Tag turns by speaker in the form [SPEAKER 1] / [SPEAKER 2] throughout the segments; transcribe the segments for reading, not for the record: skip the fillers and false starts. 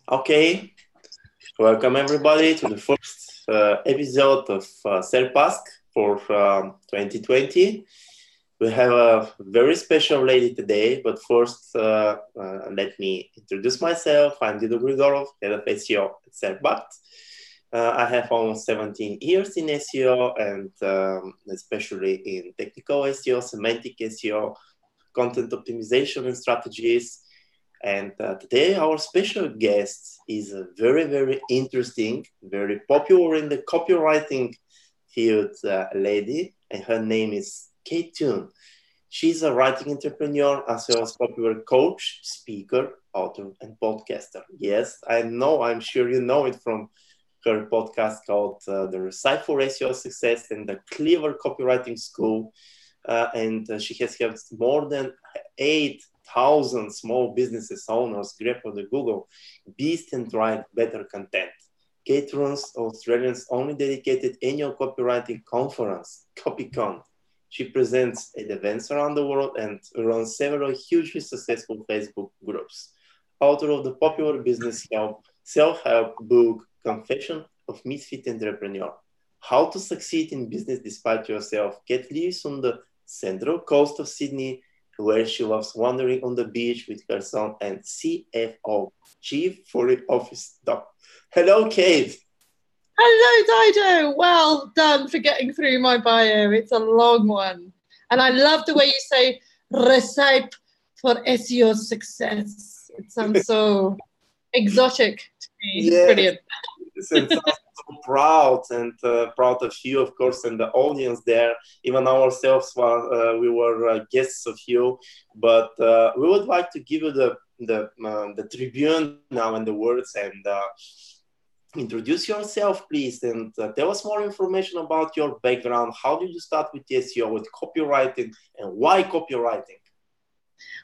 [SPEAKER 1] Okay, welcome everybody to the first episode of Serpact for 2020. We have a very special lady today, but first let me introduce myself. I'm Dido Grigorov, head of SEO at Serpact. I have almost 17 years in SEO and especially in technical SEO, semantic SEO, content optimization and strategies. And today our special guest is a very, very interesting, very popular in the copywriting field lady, and her name is Kate Toon. She's a writing entrepreneur as well as popular coach, speaker, author, and podcaster. Yes, I know, I'm sure you know it from her podcast called The Recipe for Seo Success and the Clever Copywriting School. And she has helped more than 8,000 small businesses owners grapple the Google beast and write better content. Kate runs Australia's only dedicated annual copywriting conference, COPYCON. She presents at events around the world and runs several hugely successful Facebook groups. Author of the popular business self-help book, Confession of Misfit Entrepreneur. How to succeed in business despite yourself. Kate lives on the central coast of Sydney, where she loves wandering on the beach with her son and CFO, Chief Foreign Office Dog. Hello, Kate.
[SPEAKER 2] Hello, Dido. Well done for getting through my bio. It's a long one. And I love the way you say recipe for SEO success. It sounds so exotic to me.
[SPEAKER 1] Yes.
[SPEAKER 2] Brilliant.
[SPEAKER 1] And so proud and proud of you, of course, and the audience there. Even ourselves, we were guests of you. But we would like to give you the tribune now and the words and introduce yourself, please, and tell us more information about your background. How did you start with SEO, with copywriting, and why copywriting?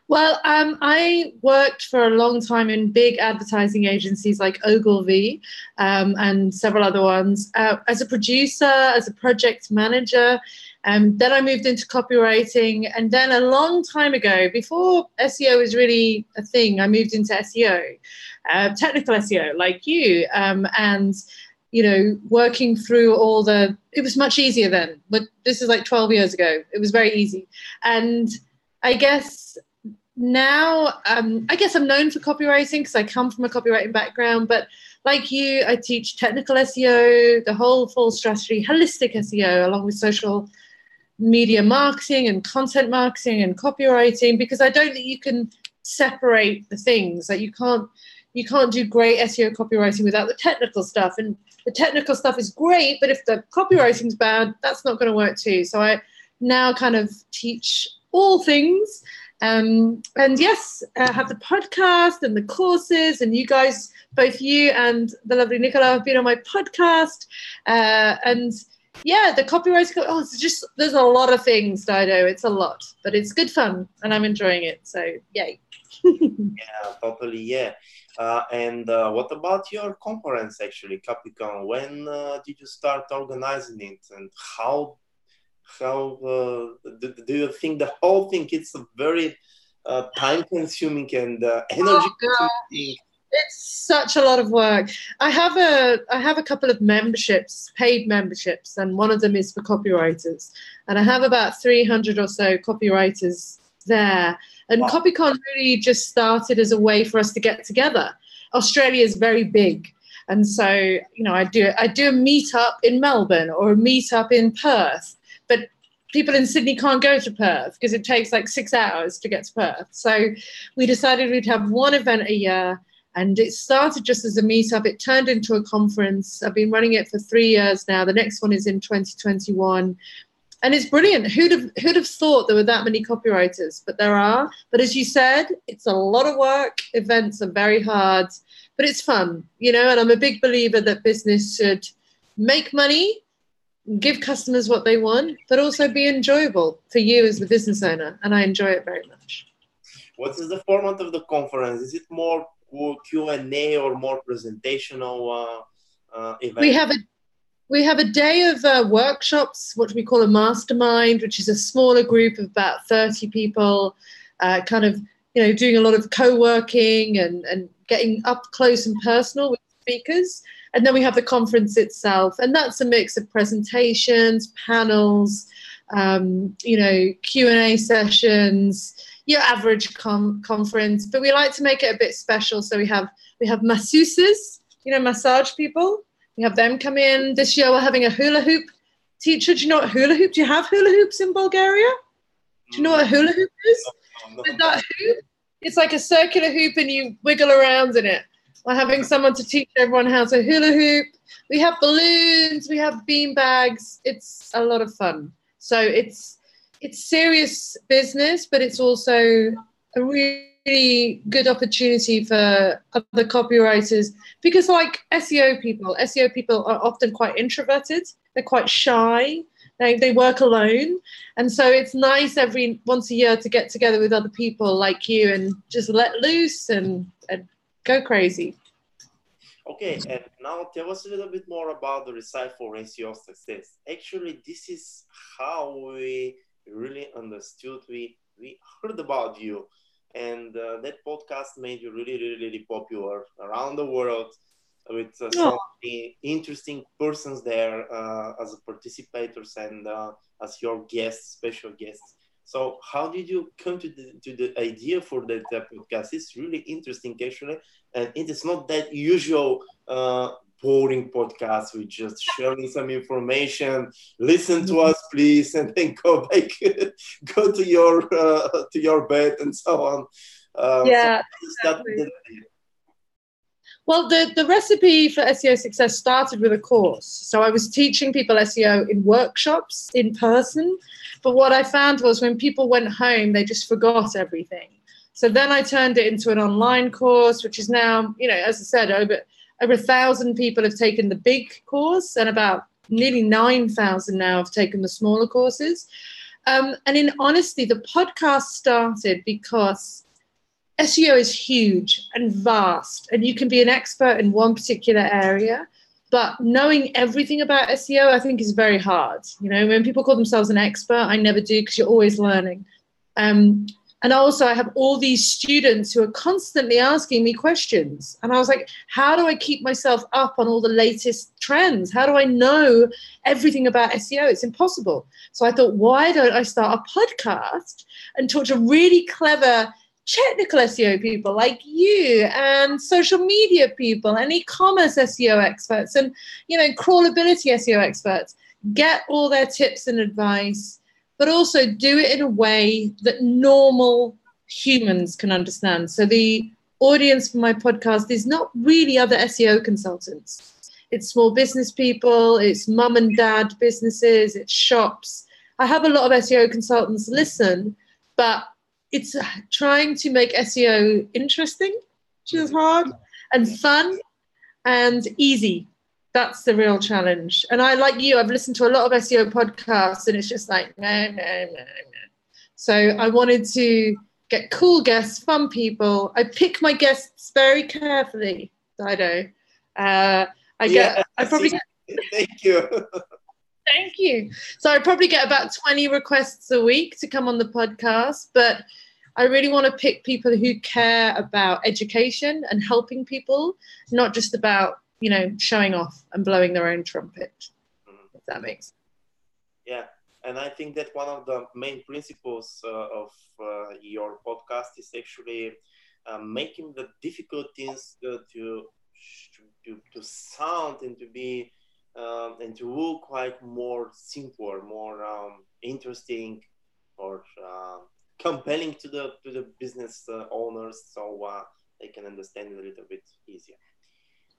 [SPEAKER 2] Well, I worked for a long time in big advertising agencies like Ogilvy and several other ones as a producer, as a project manager. Then I moved into copywriting. And then a long time ago, before SEO was really a thing, I moved into SEO, technical SEO like you. And, you know, working through it was much easier then. But this is like 12 years ago. It was very easy. And I guess now, I'm known for copywriting because I come from a copywriting background, but like you, I teach technical SEO, the whole full strategy, holistic SEO, along with social media marketing and content marketing and copywriting, because I don't think you can separate the things. Like you can't do great SEO copywriting without the technical stuff. And the technical stuff is great, but if the copywriting's bad, that's not going to work too. So I now kind of teach all things. And yes, I have the podcast and the courses, and you guys, both you and the lovely Nicola, have been on my podcast. And yeah, the copywriting, there's a lot of things, Dido. It's a lot, but it's good fun and I'm enjoying it. So yay.
[SPEAKER 1] Yeah, totally. Yeah. And what about your conference, actually, COPYCON? When did you start organizing it, and how do you think the whole thing is a very time-consuming and energy-consuming?
[SPEAKER 2] It's such a lot of work. I have a couple of memberships, paid memberships, and one of them is for copywriters. And I have about 300 or so copywriters there. And wow. CopyCon really just started as a way for us to get together. Australia is very big. And so, you know, I do a meetup in Melbourne or a meetup in Perth. But people in Sydney can't go to Perth because it takes like 6 hours to get to Perth. So we decided we'd have one event a year, and it started just as a meetup. It turned into a conference. I've been running it for 3 years now. The next one is in 2021. And it's brilliant. Who'd have thought there were that many copywriters? But there are. But as you said, it's a lot of work. Events are very hard, but it's fun, you know, and I'm a big believer that business should make money, give customers what they want, but also be enjoyable for you as the business owner. And I enjoy it very much.
[SPEAKER 1] What is the format of the conference? Is it more Q&A or more presentational event?
[SPEAKER 2] We have a day of workshops, what we call a mastermind, which is a smaller group of about 30 people, kind of doing a lot of co-working and getting up close and personal with speakers. And then we have the conference itself, and that's a mix of presentations, panels, Q&A sessions, your average conference. But we like to make it a bit special. So we have masseuses, massage people. We have them come in. This year we're having a hula hoop teacher. Do you know what hula hoop? Do you have hula hoops in Bulgaria? Do you know what a hula hoop is?
[SPEAKER 1] No.
[SPEAKER 2] With that hoop, it's like a circular hoop and you wiggle around in it. We're having someone to teach everyone how to hula hoop. We have balloons, we have bean bags. It's a lot of fun. So it's serious business, but it's also a really good opportunity for other copywriters, because like SEO people are often quite introverted. They're quite shy. They work alone. And so it's nice every once a year to get together with other people like you and just let loose and go crazy.
[SPEAKER 1] Okay, and now tell us a little bit more about the recipe for Seo Success. Actually, this is how we really understood, we heard about you, and that podcast made you really, really, really popular around the world with so many interesting persons there as participators and as your guests, special guests. So how did you come to the idea for that podcast? It's really interesting, actually, and it is not that usual boring podcast with just sharing some information. Listen to us, please, and then go back, go to your bed, and so on.
[SPEAKER 2] Exactly. Well, the recipe for SEO success started with a course. So I was teaching people SEO in workshops in person. But what I found was when people went home, they just forgot everything. So then I turned it into an online course, which is now, as I said, over 1,000 people have taken the big course, and about nearly 9,000 now have taken the smaller courses. And in honesty, the podcast started because SEO is huge and vast, and you can be an expert in one particular area, but knowing everything about SEO, I think, is very hard. When people call themselves an expert, I never do, because you're always learning. And also, I have all these students who are constantly asking me questions. And I was like, how do I keep myself up on all the latest trends? How do I know everything about SEO? It's impossible. So I thought, why don't I start a podcast and talk to really clever technical SEO people like you, and social media people, and e-commerce SEO experts, and crawlability SEO experts, get all their tips and advice, but also do it in a way that normal humans can understand. So the audience for my podcast is not really other SEO consultants. It's small business people, it's mum and dad businesses, it's shops. I have a lot of SEO consultants listen, but it's trying to make SEO interesting, which is hard, and fun and easy. That's the real challenge. And I, like you, I've listened to a lot of SEO podcasts, and it's just like, no. So I wanted to get cool guests, fun people. I pick my guests very carefully, Dido. I probably get...
[SPEAKER 1] Thank you.
[SPEAKER 2] Thank you. So I probably get about 20 requests a week to come on the podcast, but I really want to pick people who care about education and helping people, not just about, showing off and blowing their own trumpet, if that makes sense.
[SPEAKER 1] Yeah, and I think that one of the main principles of your podcast is actually making the difficult things to sound and to be and to look like more simpler, more interesting, or compelling to the business owners, so they can understand it a little bit easier.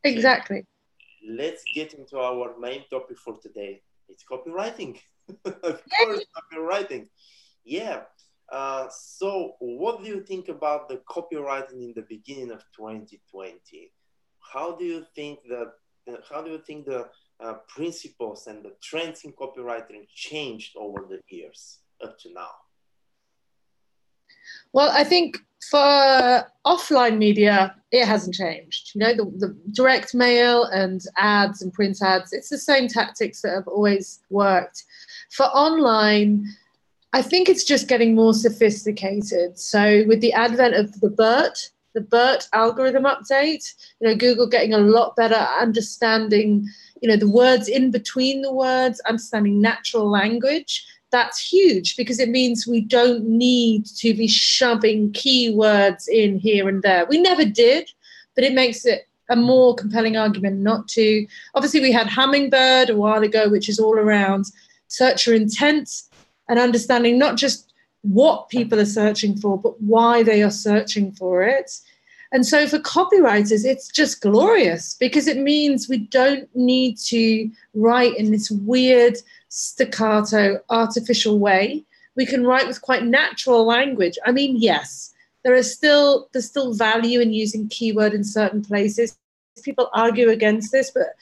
[SPEAKER 2] Exactly.
[SPEAKER 1] Okay. Let's get into our main topic for today. It's copywriting. Of course, copywriting. Yeah. So what do you think about the copywriting in the beginning of 2020? How do you think the principles and the trends in copywriting changed over the years up to now?
[SPEAKER 2] Well, I think for offline media, it hasn't changed. The direct mail and ads and print ads, it's the same tactics that have always worked. For online, I think it's just getting more sophisticated. So with the advent of the BERT algorithm update, Google getting a lot better at understanding, the words in between the words, understanding natural language. That's huge because it means we don't need to be shoving keywords in here and there. We never did, but it makes it a more compelling argument not to. Obviously, we had Hummingbird a while ago, which is all around searcher intent and understanding not just what people are searching for, but why they are searching for it. And so for copywriters, it's just glorious because it means we don't need to write in this weird staccato, artificial way. We can write with quite natural language. I mean, yes, there's still value in using keyword in certain places. People argue against this, but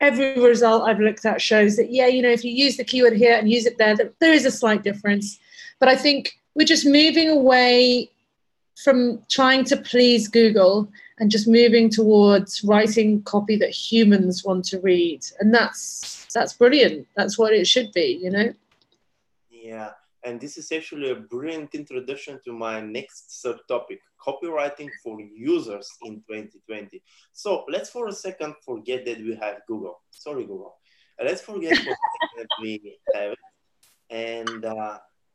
[SPEAKER 2] every result I've looked at shows that, yeah, if you use the keyword here and use it there, there is a slight difference. But I think we're just moving away from trying to please Google and just moving towards writing copy that humans want to read. And that's brilliant. That's what it should be,
[SPEAKER 1] Yeah, and this is actually a brilliant introduction to my next subtopic, copywriting for users in 2020. So let's for a second forget that we have Google. Sorry, Google. Let's forget for a second that we have it. And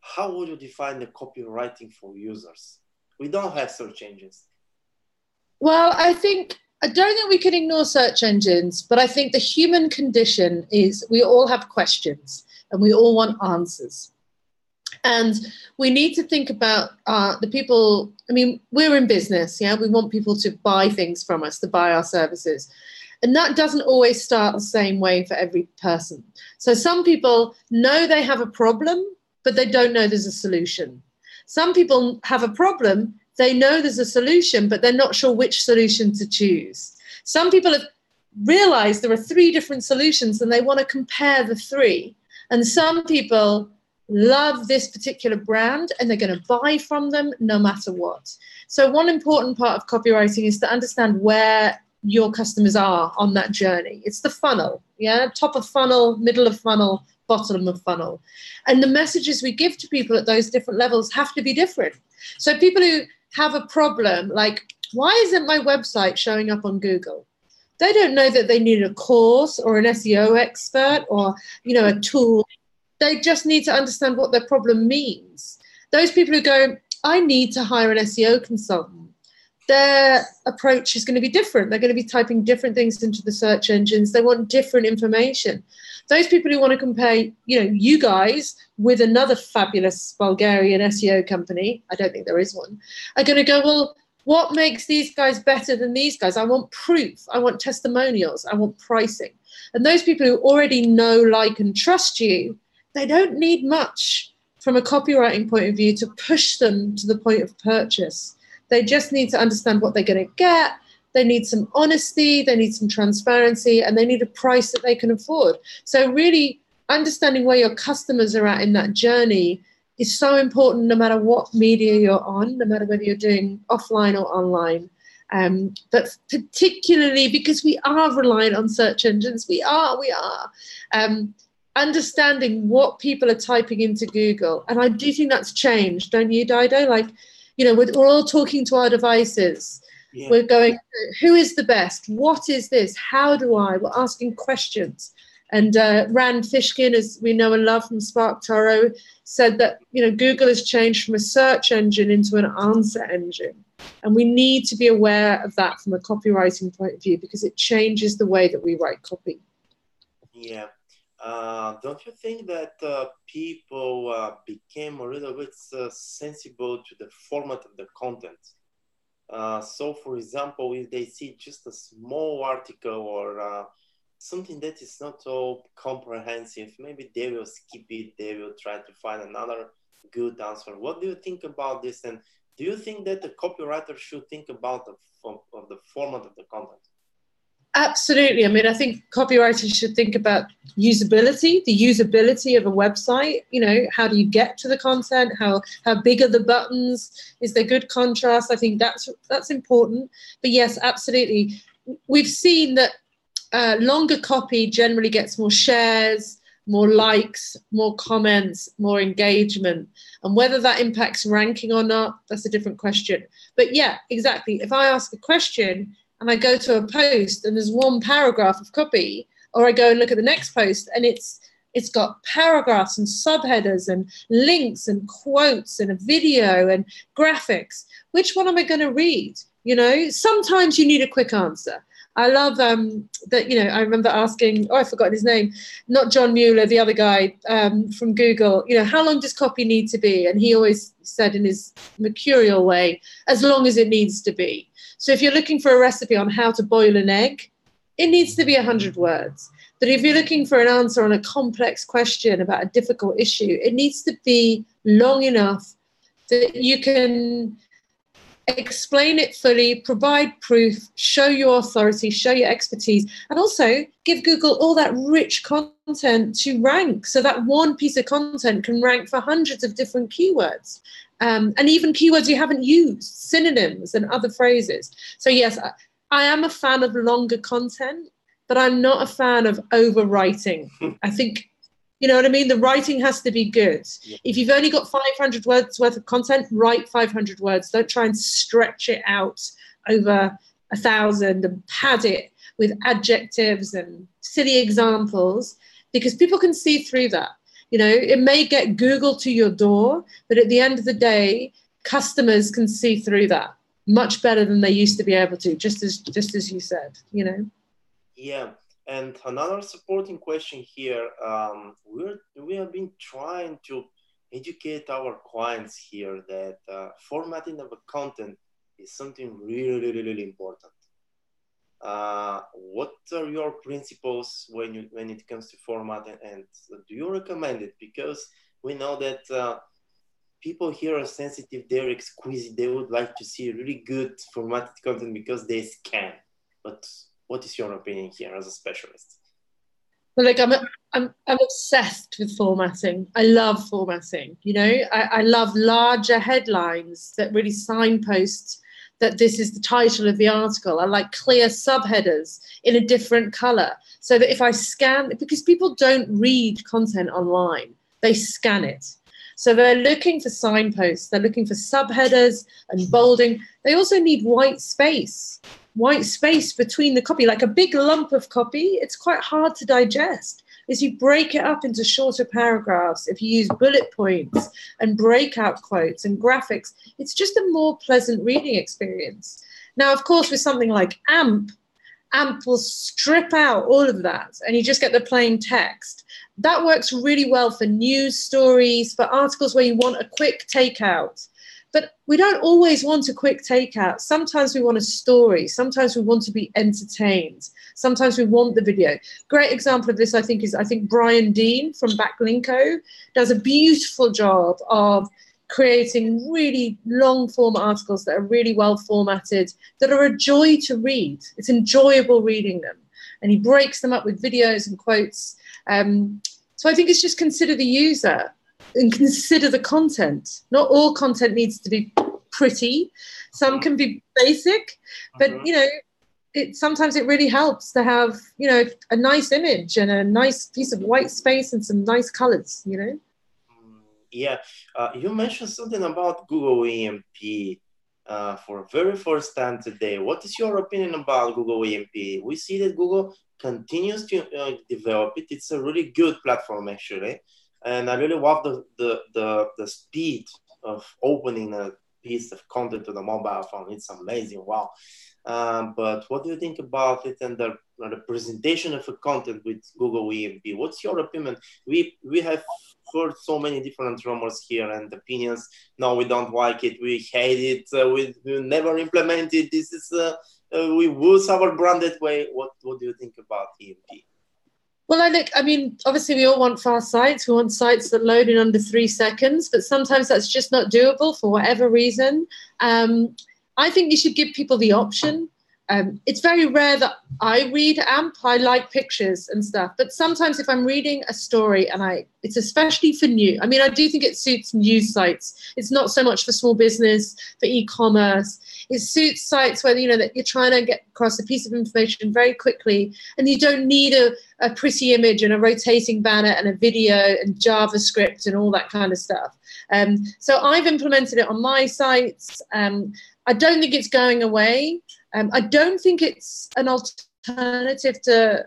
[SPEAKER 1] how would you define the copywriting for users? We don't have search engines.
[SPEAKER 2] Well, I don't think we can ignore search engines, but I think the human condition is we all have questions and we all want answers. And we need to think about the people. I mean, we're in business, yeah? We want people to buy things from us, to buy our services. And that doesn't always start the same way for every person. So some people know they have a problem, but they don't know there's a solution. Some people have a problem, they know there's a solution, but they're not sure which solution to choose. Some people have realized there are 3 different solutions and they want to compare the 3. And some people love this particular brand and they're going to buy from them no matter what. So one important part of copywriting is to understand where your customers are on that journey. It's the funnel, yeah? Top of funnel, middle of funnel, bottom of funnel. And the messages we give to people at those different levels have to be different. So people who have a problem, like, why isn't my website showing up on Google? They don't know that they need a course or an SEO expert or, a tool. They just need to understand what their problem means. Those people who go, I need to hire an SEO consultant, their approach is going to be different. They're going to be typing different things into the search engines. They want different information. Those people who want to compare, you guys with another fabulous Bulgarian SEO company, I don't think there is one, are going to go, well, what makes these guys better than these guys? I want proof. I want testimonials. I want pricing. And those people who already know, like, and trust you, they don't need much from a copywriting point of view to push them to the point of purchase. They just need to understand what they're going to get. They need some honesty, they need some transparency, and they need a price that they can afford. So really understanding where your customers are at in that journey is so important no matter what media you're on, no matter whether you're doing offline or online. But particularly because we are reliant on search engines, we are. Understanding what people are typing into Google. And I do think that's changed, don't you, Dido? Like, we're all talking to our devices. Yeah. We're going, who is the best? What is this? How do I? We're asking questions. And Rand Fishkin, as we know and love from Spark Toro, said that, Google has changed from a search engine into an answer engine. And we need to be aware of that from a copywriting point of view because it changes the way that we write copy.
[SPEAKER 1] Yeah. Don't you think that people became a little bit sensible to the format of the content? So, for example, if they see just a small article or something that is not so comprehensive, maybe they will skip it, they will try to find another good answer. What do you think about this? And do you think that the copywriter should think about the format of the content?
[SPEAKER 2] Absolutely. I mean, I think copywriters should think about usability, the usability of a website. How do you get to the content? How big are the buttons? Is there good contrast? I think that's important. But yes, absolutely. We've seen that longer copy generally gets more shares, more likes, more comments, more engagement. And whether that impacts ranking or not, that's a different question. But yeah, exactly. If I ask a question and I go to a post and there's one paragraph of copy, or I go and look at the next post and it's got paragraphs and subheaders and links and quotes and a video and graphics, which one am I going to read? You know, sometimes you need a quick answer. I love that, you know, I remember asking, I forgot his name, not John Mueller, the other guy from Google, you know, how long does copy need to be? And he always said in his mercurial way, as long as it needs to be. So if you're looking for a recipe on how to boil an egg, it needs to be 100 words. But if you're looking for an answer on a complex question about a difficult issue, it needs to be long enough that you can explain it fully, provide proof, show your authority, show your expertise, and also give Google all that rich content to rank, so that one piece of content can rank for hundreds of different keywords, and even keywords you haven't used, synonyms and other phrases. So yes, I am a fan of longer content, but I'm not a fan of overwriting. I think, you know what I mean? The writing has to be good. Yeah. If you've only got 500 words worth of content, write 500 words. Don't try and stretch it out over 1,000 and pad it with adjectives and silly examples, because people can see through that. You know, it may get Google to your door, but at the end of the day, customers can see through that much better than they used to be able to, just as you said, you know?
[SPEAKER 1] Yeah. And another supporting question here, we have been trying to educate our clients here that formatting of a content is something really, really important. What are your principles when it comes to formatting, and do you recommend it? Because we know that people here are sensitive, they're exquisite, they would like to see really good formatted content because they scan. But what is your opinion here as a specialist?
[SPEAKER 2] Well, like I'm obsessed with formatting. I love formatting. You know, I love larger headlines that really signpost that this is the title of the article. I like clear subheaders in a different color, so that if I scan, because people don't read content online, they scan it. So they're looking for signposts, they're looking for subheaders and bolding. They also need white space between the copy, like a big lump of copy. It's quite hard to digest. As you break it up into shorter paragraphs, if you use bullet points and breakout quotes and graphics, it's just a more pleasant reading experience. Now, of course, with something like AMP will strip out all of that and you just get the plain text. That works really well for news stories, for articles where you want a quick takeout. But we don't always want a quick takeout. Sometimes we want a story. Sometimes we want to be entertained. Sometimes we want the video. Great example of this, I think Brian Dean from Backlinko does a beautiful job of creating really long form articles that are really well formatted, that are a joy to read. It's enjoyable reading them. And he breaks them up with videos and quotes. So I think it's just consider the user and consider the content. Not all content needs to be pretty. Some can be basic, but you know, sometimes it really helps to have, you know, a nice image and a nice piece of white space and some nice colors, you know.
[SPEAKER 1] Yeah, you mentioned something about Google EMP for the very first time today. What is your opinion about Google EMP? We see that Google continues to develop it. It's a really good platform, actually. And I really love the speed of opening a piece of content to the mobile phone. It's amazing. Wow. But what do you think about it and the presentation of a content with Google EMP? What's your opinion? We have heard so many different rumors here and opinions. No, we don't like it. We hate it. We never implement it. This is we lose our branded way. What do you think about EMP?
[SPEAKER 2] Well, I mean, obviously we all want fast sites. We want sites that load in under 3 seconds, but sometimes that's just not doable for whatever reason. I think you should give people the option. It's very rare that I read AMP. I like pictures and stuff. But sometimes if I'm reading a story and it's especially for new, I mean, I do think it suits news sites. It's not so much for small business, for e-commerce. It suits sites where, that you're trying to get across a piece of information very quickly and you don't need a pretty image and a rotating banner and a video and JavaScript and all that kind of stuff. So I've implemented it on my sites. I don't think it's going away. I don't think it's an alternative to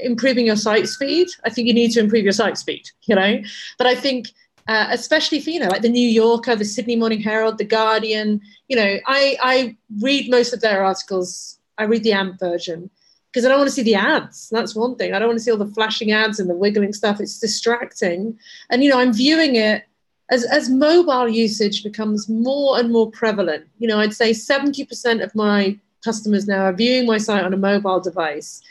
[SPEAKER 2] improving your site speed. I think you need to improve your site speed, But I think, especially for, like the New Yorker, the Sydney Morning Herald, the Guardian, I read most of their articles. I read the AMP version because I don't want to see the ads. That's one thing. I don't want to see all the flashing ads and the wiggling stuff. It's distracting. And, I'm viewing it as mobile usage becomes more and more prevalent. I'd say 70% of my customers now are viewing my site on a mobile device.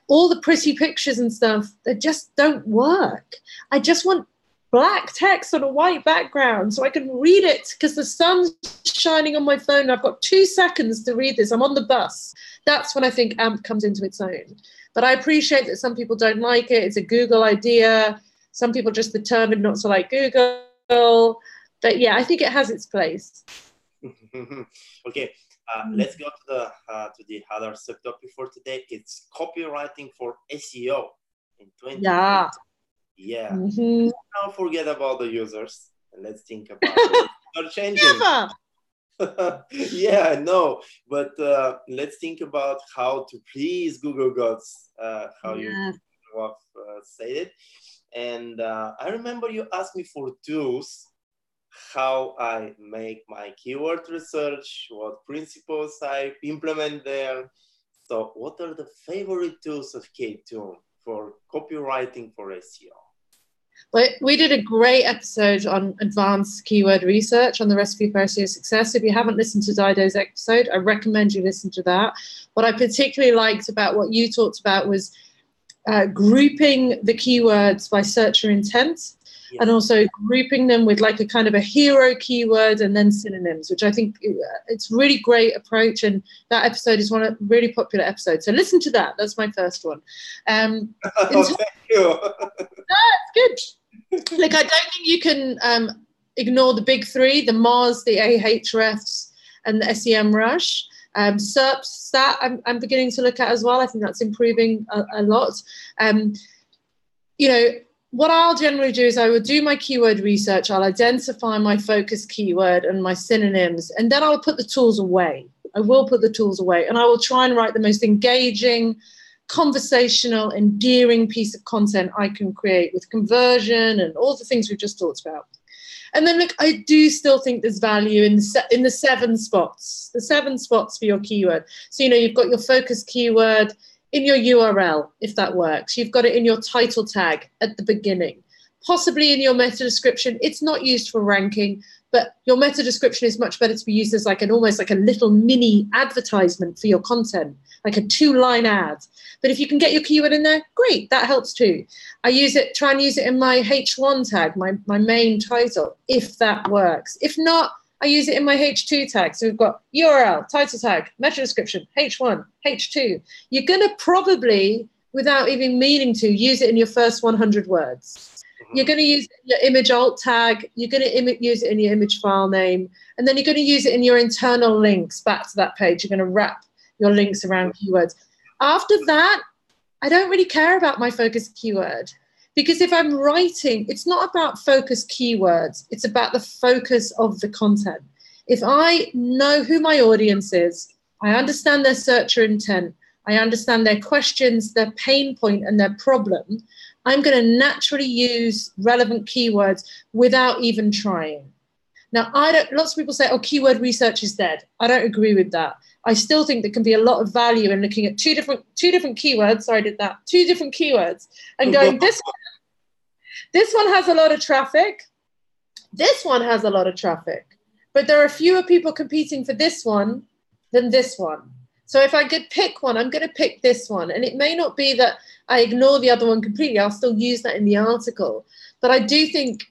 [SPEAKER 2] All the pretty pictures and stuff, they just don't work. I just want black text on a white background so I can read it because the sun's shining on my phone. I've got 2 seconds to read this. I'm on the bus. That's when I think AMP comes into its own. But I appreciate that some people don't like it. It's a Google idea. Some people just determined not to like Google. But yeah, I think it has its place.
[SPEAKER 1] Okay. Let's go to the other subtopic for today. It's copywriting for SEO in 2020. Yeah.
[SPEAKER 2] Mm-hmm.
[SPEAKER 1] Don't forget about the users and let's think about it. They're changing. Yeah, I know. But let's think about how to please Google Gods, how you said it. And I remember you asked me for tools, how I make my keyword research, what principles I implement there. So what are the favorite tools of Kate Toon for copywriting for SEO?
[SPEAKER 2] Well, we did a great episode on advanced keyword research on the recipe for SEO success. If you haven't listened to Dido's episode, I recommend you listen to that. What I particularly liked about what you talked about was grouping the keywords by searcher intent. Yeah. And also grouping them with like a kind of a hero keyword and then synonyms, which I think it's really great approach. And that episode is one of really popular episodes. So listen to that. That's my first one.
[SPEAKER 1] Thank you.
[SPEAKER 2] That's good. Like, I don't think you can ignore the big three, the Moz, the Ahrefs, and the SEM Rush. SERPs, that I'm beginning to look at as well. I think that's improving a lot. What I'll generally do is I will do my keyword research. I'll identify my focus keyword and my synonyms, and then I'll put the tools away. I will put the tools away, and I will try and write the most engaging, conversational, endearing piece of content I can create with conversion and all the things we've just talked about. And then, look, I do still think there's value in the 7 spots, the 7 spots for your keyword. So, you've got your focus keyword in your URL, if that works. You've got it in your title tag at the beginning, possibly in your meta description. It's not used for ranking, but your meta description is much better to be used as almost like a little mini advertisement for your content, like a 2-line ad. But if you can get your keyword in there, great, that helps too. Try and use it in my H1 tag, my main title, if that works. If not, I use it in my H2 tag. So we've got URL, title tag, meta description, H1, H2. You're going to probably, without even meaning to, use it in your first 100 words. You're going to use your image alt tag. You're going to use it in your image file name. And then you're going to use it in your internal links back to that page. You're going to wrap your links around keywords. After that, I don't really care about my focus keyword. Because if I'm writing, it's not about focus keywords. It's about the focus of the content. If I know who my audience is, I understand their searcher intent, I understand their questions, their pain point, and their problem, I'm going to naturally use relevant keywords without even trying. Now, lots of people say, oh, keyword research is dead. I don't agree with that. I still think there can be a lot of value in looking at two different keywords. Sorry, I did that. 2 different keywords and going, this one has a lot of traffic. This one has a lot of traffic. But there are fewer people competing for this one than this one. So if I could pick one, I'm going to pick this one. And it may not be that I ignore the other one completely. I'll still use that in the article. But I do think,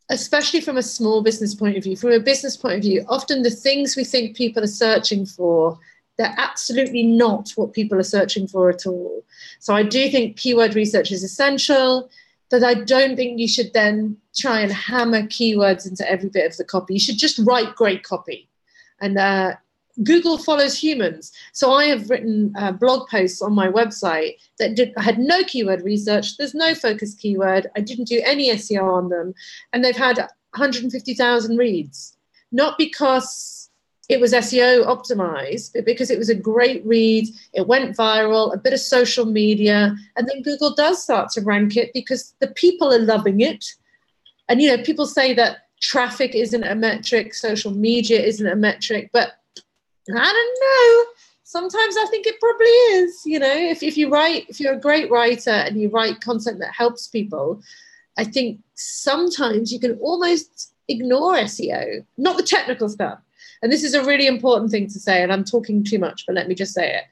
[SPEAKER 2] especially from a small business point of view, from a business point of view, often the things we think people are searching for they're absolutely not what people are searching for at all. So I do think keyword research is essential, but I don't think you should then try and hammer keywords into every bit of the copy. You should just write great copy. And Google follows humans. So I have written blog posts on my website that had no keyword research. There's no focus keyword. I didn't do any SEO on them. And they've had 150,000 reads. Not because it was SEO optimized, but because it was a great read. It went viral, a bit of social media. And then Google does start to rank it because the people are loving it. And, you know, people say that traffic isn't a metric, social media isn't a metric, but I don't know. Sometimes I think it probably is. You know, if you're a great writer and you write content that helps people, I think sometimes you can almost ignore SEO, not the technical stuff. And this is a really important thing to say, and I'm talking too much, but let me just say it.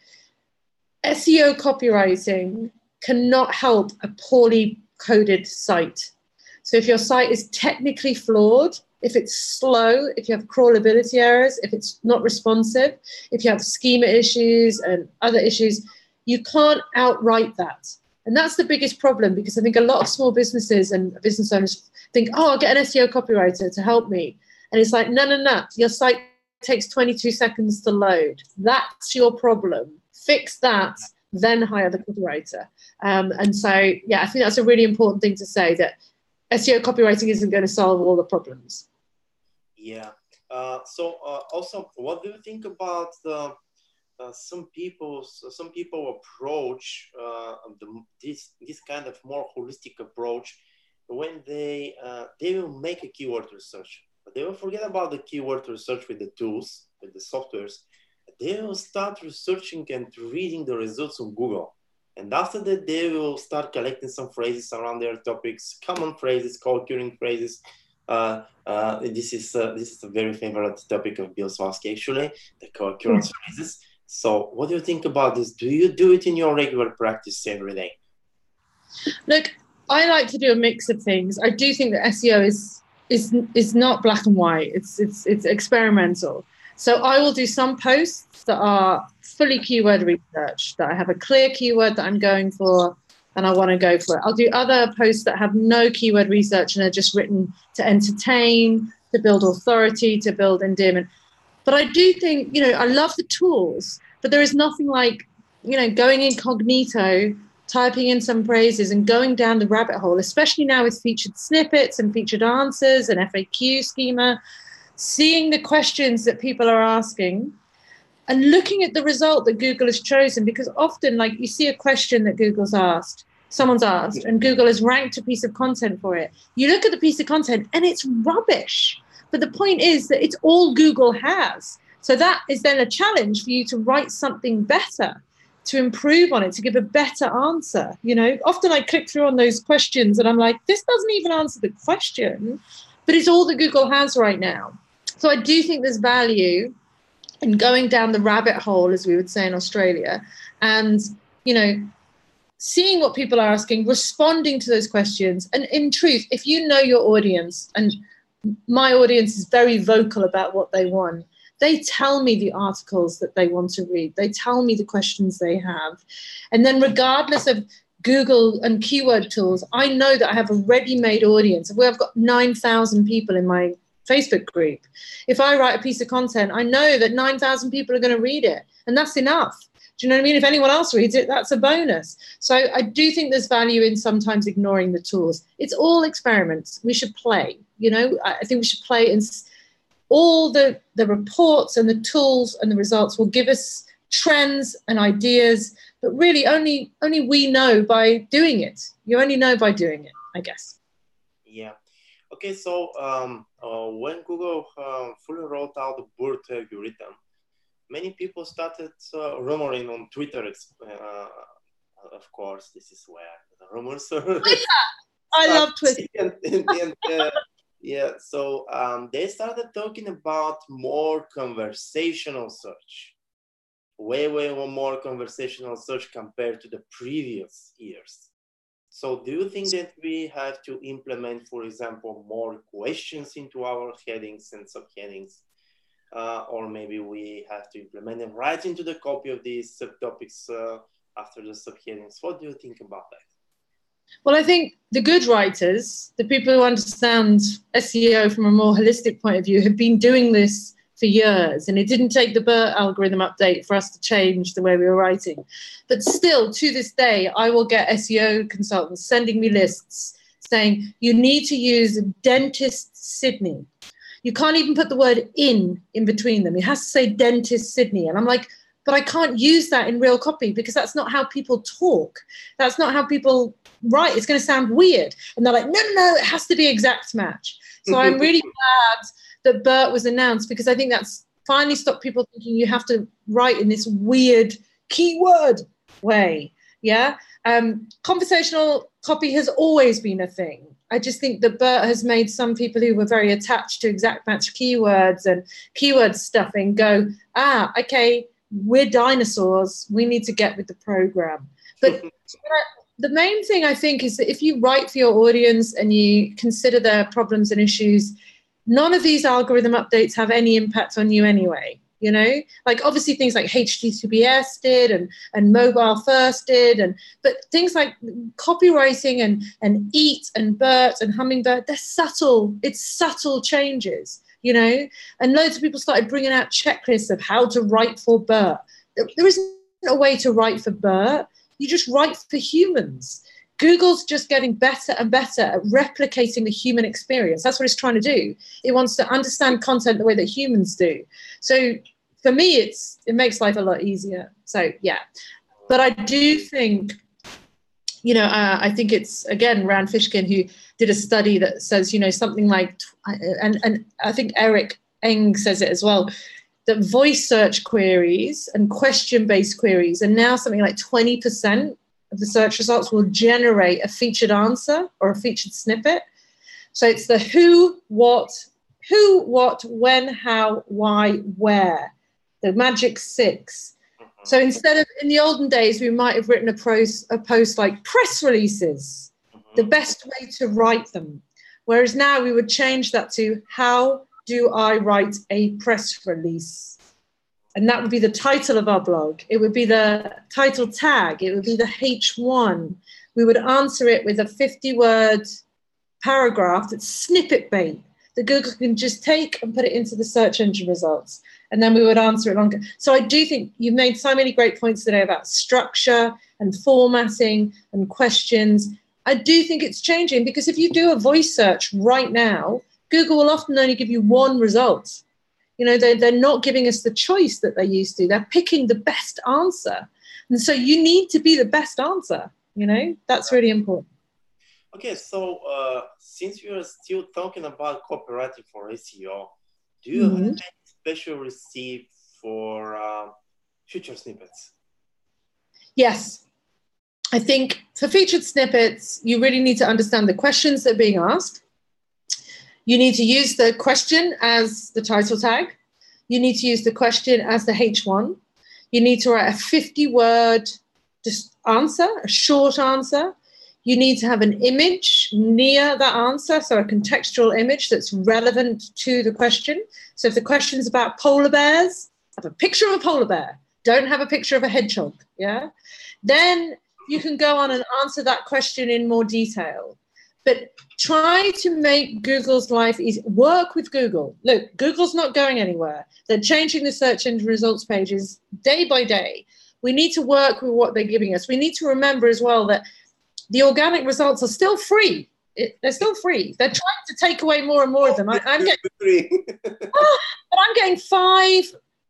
[SPEAKER 2] SEO copywriting cannot help a poorly coded site. So if your site is technically flawed, if it's slow, if you have crawlability errors, if it's not responsive, if you have schema issues and other issues, you can't outright that. And that's the biggest problem, because I think a lot of small businesses and business owners think, oh, I'll get an SEO copywriter to help me. And it's like, no. Your site takes 22 seconds to load. That's your problem. Fix that, then hire the copywriter. And so, yeah, I think that's a really important thing to say, that SEO copywriting isn't going to solve all the problems.
[SPEAKER 1] Yeah. Also, what do you think about some people approach this kind of more holistic approach when they will make a keyword research, but they will forget about the keyword research with the tools, with the softwares. They will start researching and reading the results on Google. And after that, they will start collecting some phrases around their topics, common phrases, co-occurring phrases. This is a very favorite topic of Bill Swansky, actually, the co-occurrence phrases. So what do you think about this? Do you do it in your regular practice every day?
[SPEAKER 2] Look, I like to do a mix of things. I do think that SEO is not black and white. It's experimental. So I will do some posts that are fully keyword research, that I have a clear keyword that I'm going for and I want to go for it. I'll do other posts that have no keyword research and are just written to entertain, to build authority, to build endearment. But I do think, you know, I love the tools, but there is nothing like, you know, going incognito, typing in some phrases and going down the rabbit hole, especially now with featured snippets and featured answers and FAQ schema, seeing the questions that people are asking and looking at the result that Google has chosen. Because often, like, you see a question that someone's asked, and Google has ranked a piece of content for it. You look at the piece of content and it's rubbish. But the point is that it's all Google has. So that is then a challenge for you to write something better, to improve on it, to give a better answer. You know, often I click through on those questions and I'm like, this doesn't even answer the question, but it's all that Google has right now. So I do think there's value in going down the rabbit hole, as we would say in Australia, and, you know, seeing what people are asking, responding to those questions. And in truth, if you know your audience, and my audience is very vocal about what they want, they tell me the articles that they want to read. They tell me the questions they have. And then regardless of Google and keyword tools, I know that I have a ready-made audience. Where I've got 9,000 people in my Facebook group. If I write a piece of content, I know that 9,000 people are going to read it, and that's enough. Do you know what I mean? If anyone else reads it, that's a bonus. So I do think there's value in sometimes ignoring the tools. It's all experiments. We should play. You know, I think we should play, and all the reports and the tools and the results will give us trends and ideas, but really only we know by doing it. You only know by doing it, I guess.
[SPEAKER 1] Yeah. Okay, so when Google fully rolled out the BERT algorithm, many people started rumoring on Twitter. Of course, this is where the rumors are.
[SPEAKER 2] I love Twitter.
[SPEAKER 1] Yeah, so they started talking about more conversational search, way more conversational search compared to the previous years. So do you think that we have to implement, for example, more questions into our headings and subheadings? or maybe we have to implement them right into the copy of these subtopics after the subheadings. What do you think about that?
[SPEAKER 2] Well, I think the good writers, the people who understand SEO from a more holistic point of view, have been doing this for years, and it didn't take the BERT algorithm update for us to change the way we were writing. But still, to this day, I will get SEO consultants sending me lists saying, you need to use Dentist Sydney. You can't even put the word in between them. It has to say Dentist Sydney. And I'm like, but I can't use that in real copy because that's not how people talk. That's not how people write. It's going to sound weird. And they're like, no, it has to be exact match. So I'm really glad that BERT was announced, because I think that's finally stopped people thinking you have to write in this weird keyword way. Yeah. Conversational copy has always been a thing. I just think that BERT has made some people who were very attached to exact match keywords and keyword stuffing go, okay, we're dinosaurs. We need to get with the program. But the main thing I think is that if you write for your audience and you consider their problems and issues, none of these algorithm updates have any impact on you anyway. You know, like obviously things like HTTPS did and mobile first did, but things like copywriting and EAT and BERT and Hummingbird, they're subtle. It's subtle changes, you know, and loads of people started bringing out checklists of how to write for BERT. There isn't a way to write for BERT. You just write for humans. Google's just getting better and better at replicating the human experience. That's what it's trying to do. It wants to understand content the way that humans do. So for me, it makes life a lot easier. So yeah, but I do think, you know, I think it's, again, Rand Fishkin, who did a study that says, you know, something like, and I think Eric Eng says it as well, that voice search queries and question-based queries are now something like 20% of the search results will generate a featured answer or a featured snippet. So it's the who, what, when, how, why, where, the magic 6. So instead of, in the olden days, we might have written a post like press releases, the best way to write them. Whereas now we would change that to how do I write a press release? And that would be the title of our blog. It would be the title tag. It would be the H1. We would answer it with a 50-word paragraph that's snippet bait that Google can just take and put it into the search engine results. And then we would answer it longer. So I do think you've made so many great points today about structure and formatting and questions. I do think it's changing, because if you do a voice search right now, Google will often only give you one result. You know, they're not giving us the choice that they used to. They're picking the best answer. And so you need to be the best answer. You know, that's really important.
[SPEAKER 1] Okay, so since we are still talking about copywriting for SEO, do you have any special receipt for featured snippets? Yes.
[SPEAKER 2] I think for featured snippets, you really need to understand the questions that are being asked. You need to use the question as the title tag. You need to use the question as the H1. You need to write a 50-word answer, a short answer. You need to have an image near that answer, so a contextual image that's relevant to the question. So if the question is about polar bears, have a picture of a polar bear. Don't have a picture of a hedgehog, yeah? Then you can go on and answer that question in more detail. But try to make Google's life easy. Work with Google. Look, Google's not going anywhere. They're changing the search engine results pages day by day. We need to work with what they're giving us. We need to remember as well that the organic results are still free. They're still free. They're trying to take away more and more of them. I'm getting 5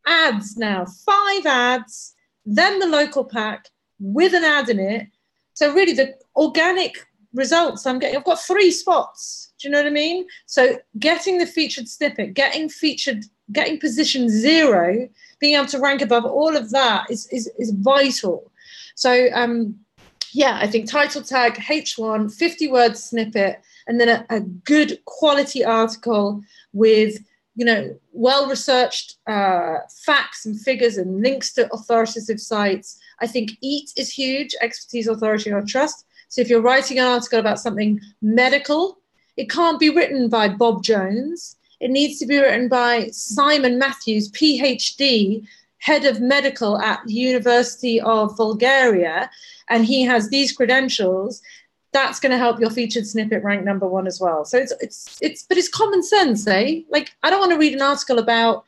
[SPEAKER 2] ads now. 5 ads, then the local pack with an ad in it. So really the organic results I'm getting, I've got 3 spots. Do you know what I mean? So getting the featured snippet, getting position 0, being able to rank above all of that is vital. So yeah, I think title tag, H1, 50-word snippet, and then a good quality article with, you know, well-researched facts and figures and links to authoritative sites. I think EAT is huge, expertise, authority, or trust. So if you're writing an article about something medical, it can't be written by Bob Jones. It needs to be written by Simon Matthews, PhD, head of medical at the University of Bulgaria, and he has these credentials. That's going to help your featured snippet rank #1 as well. So it's common sense, eh? Like, I don't want to read an article about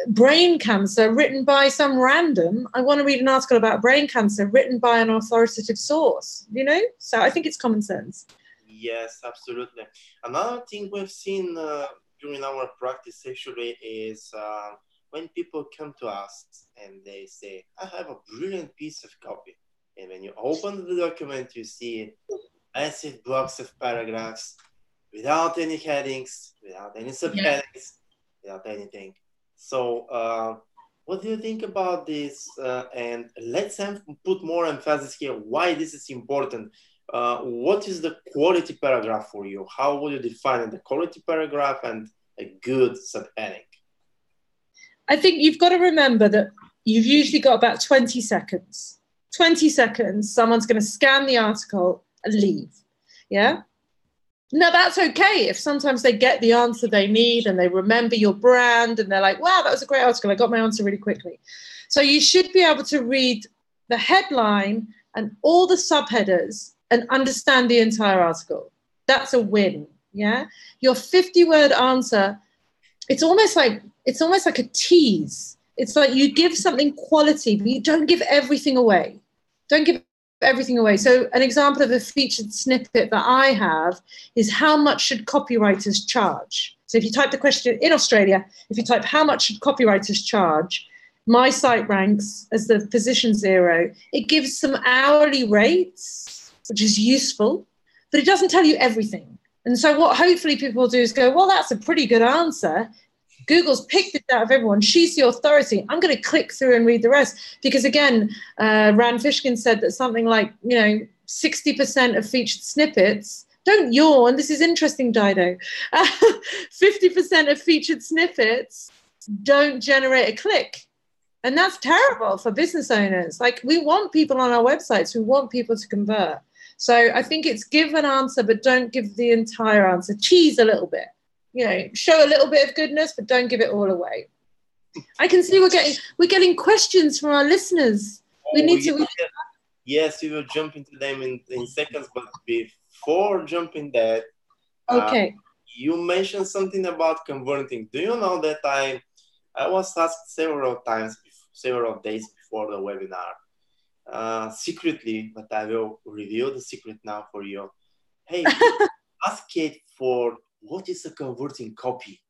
[SPEAKER 2] brain cancer written by some random. I want to read an article about brain cancer written by an authoritative source, So I think it's common sense.
[SPEAKER 1] Yes, absolutely. Another thing we've seen during our practice actually is when people come to us and they say, I have a brilliant piece of copy. And when you open the document, you see massive blocks of paragraphs without any headings, without any subheadings, without anything. So what do you think about this? And let's put more emphasis here, why this is important. What is the quality paragraph for you? How would you define the quality paragraph and a good subheading?
[SPEAKER 2] I think you've got to remember that you've usually got about 20 seconds. 20 seconds, someone's going to scan the article and leave. Yeah? Now, that's okay if sometimes they get the answer they need and they remember your brand and they're like, wow, that was a great article. I got my answer really quickly. So you should be able to read the headline and all the subheaders and understand the entire article. That's a win. Yeah? Your 50-word answer, it's almost like a tease. It's like you give something quality, but you don't give everything away. Don't give everything away. So an example of a featured snippet that I have is how much should copywriters charge? So if you type the question in Australia, if you type how much should copywriters charge, my site ranks as the position 0. It gives some hourly rates, which is useful, but it doesn't tell you everything. And so what hopefully people do is go, well, that's a pretty good answer. Google's picked it out of everyone. She's the authority. I'm going to click through and read the rest. Because again, Rand Fishkin said that something like, 60% of featured snippets, don't yawn, this is interesting, Dido. 50% of featured snippets don't generate a click. And that's terrible for business owners. Like, we want people on our websites. We want people to convert. So I think it's give an answer, but don't give the entire answer. Tease a little bit. Show a little bit of goodness, but don't give it all away. I can see we're getting questions from our listeners.
[SPEAKER 1] Yes, we will jump into them in seconds, but before jumping that,
[SPEAKER 2] okay.
[SPEAKER 1] You mentioned something about converting. Do you know that I was asked several days before the webinar, secretly, but I will reveal the secret now for you. Hey, ask Kate for what is a converting copy?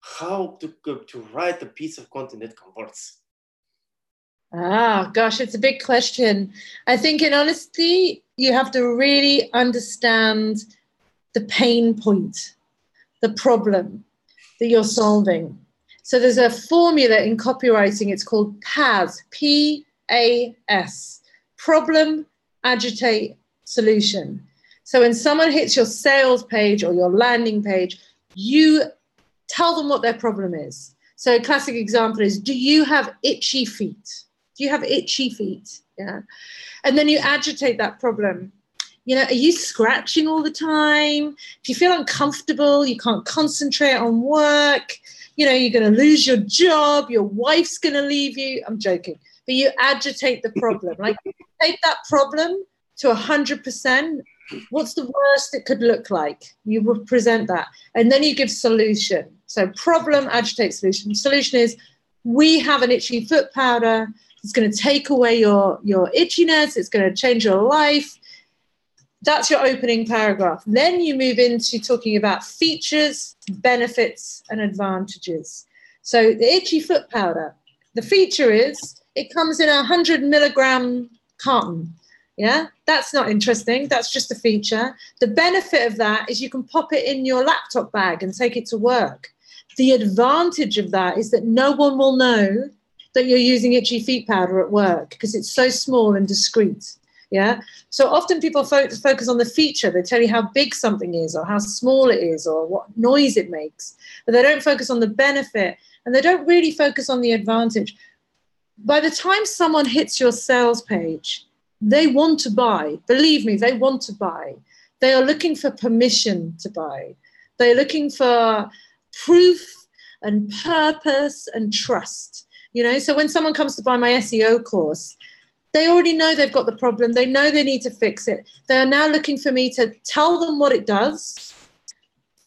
[SPEAKER 1] How to write a piece of content that converts?
[SPEAKER 2] Gosh, it's a big question. I think in honesty, you have to really understand the pain point, the problem that you're solving. So there's a formula in copywriting. It's called PAS, P-A-S, problem, agitate, solution. So when someone hits your sales page or your landing page, you tell them what their problem is. So a classic example is, do you have itchy feet? Do you have itchy feet? Yeah. And then you agitate that problem. Are you scratching all the time? Do you feel uncomfortable? You can't concentrate on work? You're going to lose your job. Your wife's going to leave you. I'm joking. But you agitate the problem. Like, take that problem to 100%. What's the worst it could look like? You would present that. And then you give solution. So problem, agitate, solution. Solution is, we have an itchy foot powder. It's going to take away your itchiness. It's going to change your life. That's your opening paragraph. Then you move into talking about features, benefits, and advantages. So the itchy foot powder, the feature is it comes in a 100 milligram carton. Yeah, that's not interesting. That's just a feature. The benefit of that is you can pop it in your laptop bag and take it to work. The advantage of that is that no one will know that you're using itchy feet powder at work because it's so small and discreet. Yeah. So often people focus on the feature. They tell you how big something is or how small it is or what noise it makes, but they don't focus on the benefit and they don't really focus on the advantage. By the time someone hits your sales page, they want to buy. Believe me, they want to buy. They are looking for permission to buy. They're looking for proof and purpose and trust. So when someone comes to buy my SEO course, they already know they've got the problem. They know they need to fix it. They are now looking for me to tell them what it does,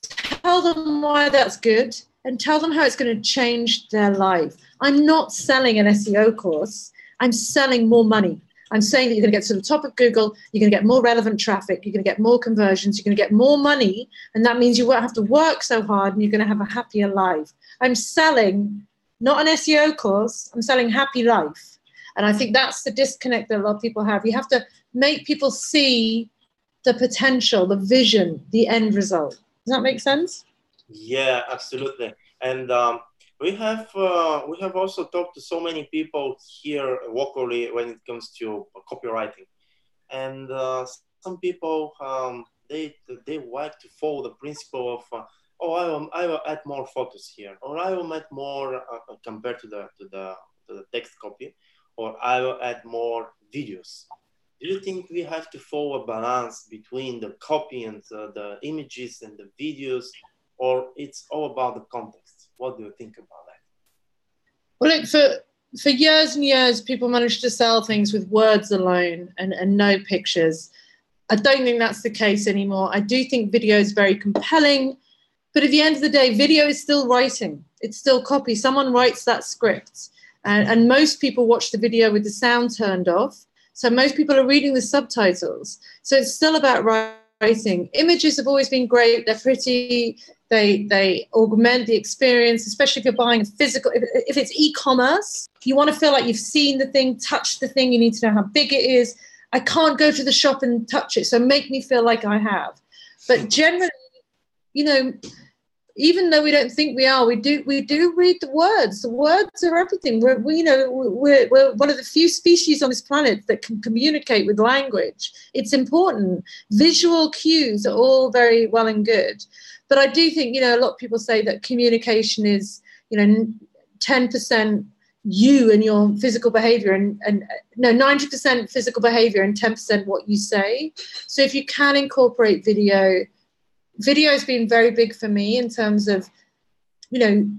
[SPEAKER 2] tell them why that's good, and tell them how it's going to change their life. I'm not selling an SEO course. I'm selling more money. I'm saying that you're going to get to the top of Google, you're going to get more relevant traffic, you're going to get more conversions, you're going to get more money, and that means you won't have to work so hard and you're going to have a happier life. I'm selling not an SEO course, I'm selling happy life. And I think that's the disconnect that a lot of people have. You have to make people see the potential, the vision, the end result. Does that make sense?
[SPEAKER 1] Yeah, absolutely. And we have also talked to so many people here locally when it comes to copywriting, and some people they like to follow the principle of I will add more photos here, or I will add more compared to the text copy, or I will add more videos. Do you think we have to follow a balance between the copy and the images and the videos, or it's all about the context? What do you think about that?
[SPEAKER 2] Well, look, for years and years, people managed to sell things with words alone and no pictures. I don't think that's the case anymore. I do think video is very compelling, but at the end of the day, video is still writing. It's still copy. Someone writes that script, and most people watch the video with the sound turned off. So most people are reading the subtitles. So it's still about writing. Images have always been great. They're pretty. They augment the experience, especially if you're buying a physical. If it's e-commerce, you want to feel like you've seen the thing, touched the thing. You need to know how big it is. I can't go to the shop and touch it, so make me feel like I have. But generally, even though we don't think we are, we do read the words. The words are everything. We're one of the few species on this planet that can communicate with language. It's important. Visual cues are all very well and good. But I do think, a lot of people say that communication is, 10% you and your physical behavior and 90% physical behavior and 10% what you say. So if you can incorporate video has been very big for me in terms of,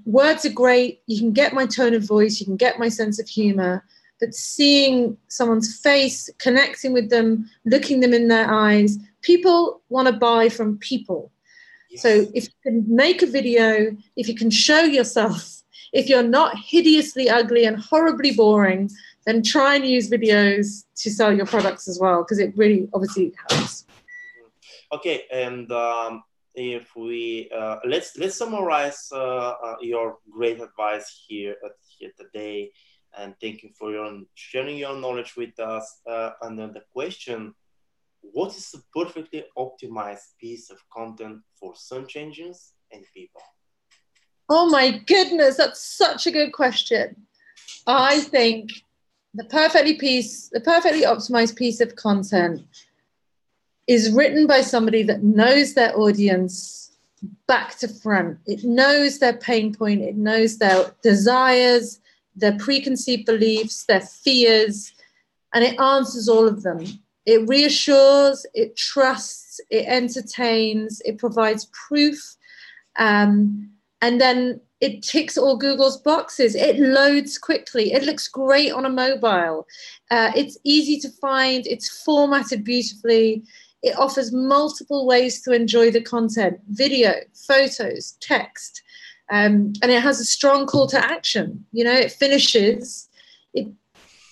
[SPEAKER 2] words are great. You can get my tone of voice. You can get my sense of humor. But seeing someone's face, connecting with them, looking them in their eyes, people want to buy from people. Yes. So if you can make a video, if you can show yourself, if you're not hideously ugly and horribly boring, then try and use videos to sell your products as well, because it really obviously helps.
[SPEAKER 1] Okay, and if we let's summarize your great advice here today, and thank you for sharing your knowledge with us. And then the question: what is a perfectly optimized piece of content for search engines and people?
[SPEAKER 2] Oh my goodness, that's such a good question. I think the perfectly optimized piece of content is written by somebody that knows their audience back to front. It knows their pain point. It knows their desires, their preconceived beliefs, their fears, and it answers all of them. It reassures, it trusts, it entertains, it provides proof, and then it ticks all Google's boxes. It loads quickly. It looks great on a mobile. It's easy to find. It's formatted beautifully. It offers multiple ways to enjoy the content: video, photos, text, and it has a strong call to action. It finishes. It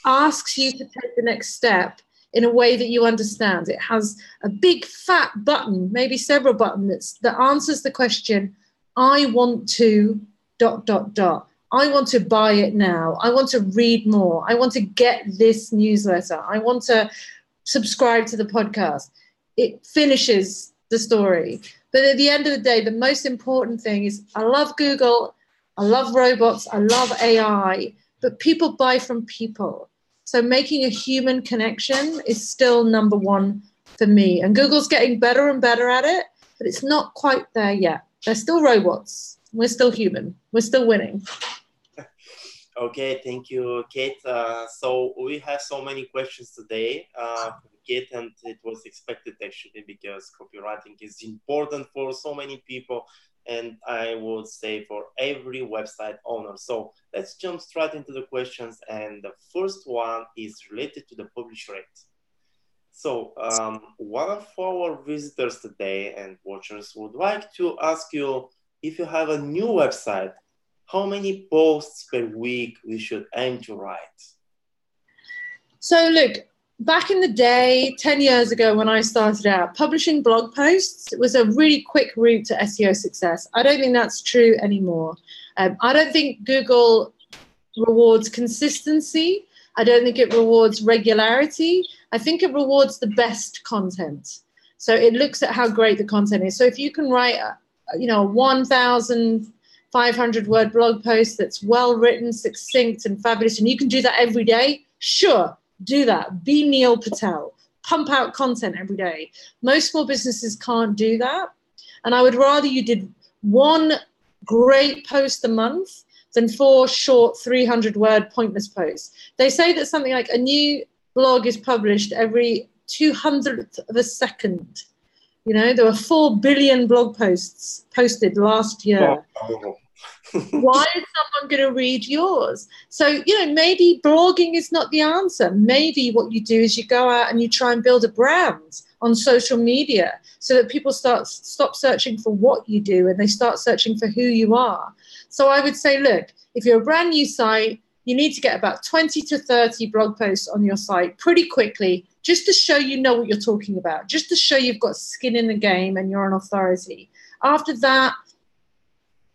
[SPEAKER 2] asks you to take the next step in a way that you understand. It has a big fat button, maybe several buttons, that answers the question, I want to ... I want to buy it now. I want to read more. I want to get this newsletter. I want to subscribe to the podcast. It finishes the story. But at the end of the day, the most important thing is I love Google. I love robots. I love AI. But people buy from people. So making a human connection is still number one for me. And Google's getting better and better at it, but it's not quite there yet. They're still robots. We're still human. We're still winning.
[SPEAKER 1] Okay, thank you, Kate. So we have so many questions today from Kate, and it was expected actually because copywriting is important for so many people, and I would say for every website owner. So let's jump straight into the questions, and the first one is related to the publish rate. So one of our visitors today and watchers would like to ask you, if you have a new website, how many posts per week we should aim to write?
[SPEAKER 2] So look, back in the day, 10 years ago when I started out, publishing blog posts was a really quick route to SEO success. I don't think that's true anymore. I don't think Google rewards consistency. I don't think it rewards regularity. I think it rewards the best content. So it looks at how great the content is. So if you can write, 1,500 word blog post that's well written, succinct, and fabulous, and you can do that every day, sure, do that. Be Neil Patel. Pump out content every day. Most small businesses can't do that. And I would rather you did one great post a month than 4 short 300-word pointless posts. They say that something like a new blog is published every 200th of a second. You know, there were 4 billion blog posts posted last year.
[SPEAKER 1] Oh.
[SPEAKER 2] Why is someone going to read yours? So, maybe blogging is not the answer. Maybe what you do is you go out and you try and build a brand on social media so that people stop searching for what you do and they start searching for who you are. So I would say, look, if you're a brand new site, you need to get about 20 to 30 blog posts on your site pretty quickly, just to show you know what you're talking about, just to show you've got skin in the game and you're an authority. After that,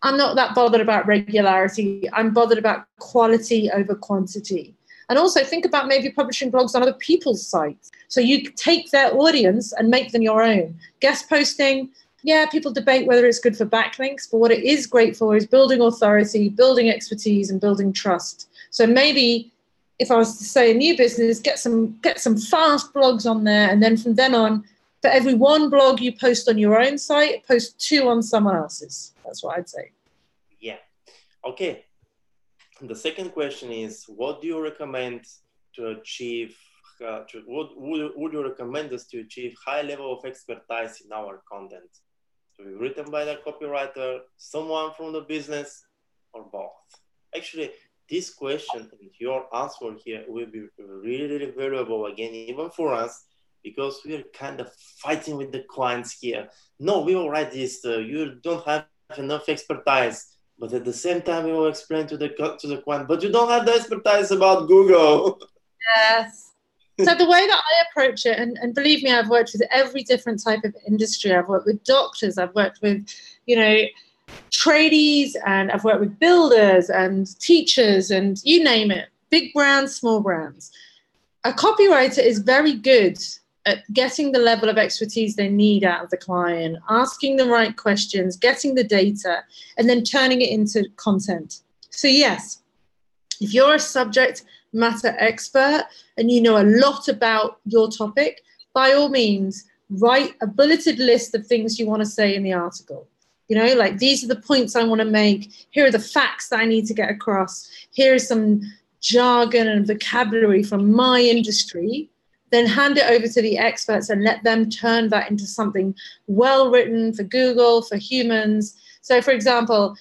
[SPEAKER 2] I'm not that bothered about regularity. I'm bothered about quality over quantity. And also think about maybe publishing blogs on other people's sites. So you take their audience and make them your own. Guest posting, yeah, people debate whether it's good for backlinks, but what it is great for is building authority, building expertise, and building trust. So maybe if I was to say a new business, get some fast blogs on there, and then from then on, for every 1 blog you post on your own site, post 2 on someone else's. That's what I'd say.
[SPEAKER 1] Yeah. Okay. The second question is, what do you recommend to achieve? What would you recommend us to achieve high level of expertise in our content? To be written by the copywriter, someone from the business, or both? Actually, this question and your answer here will be really, really valuable again, even for us, because we are kind of fighting with the clients here. No, we will write this. You don't have enough expertise, but at the same time, we will explain to the client, but you don't have the expertise about Google.
[SPEAKER 2] Yes. So the way that I approach it, and believe me, I've worked with every different type of industry. I've worked with doctors, I've worked with, tradies, and I've worked with builders and teachers and you name it, big brands, small brands. A copywriter is very good at getting the level of expertise they need out of the client, asking the right questions, getting the data, and then turning it into content. So yes, if you're a subject matter expert and you know a lot about your topic, by all means, write a bulleted list of things you want to say in the article. Like, these are the points I want to make. Here are the facts that I need to get across. Here is some jargon and vocabulary from my industry. Then hand it over to the experts and let them turn that into something well written for Google, for humans. So, for example,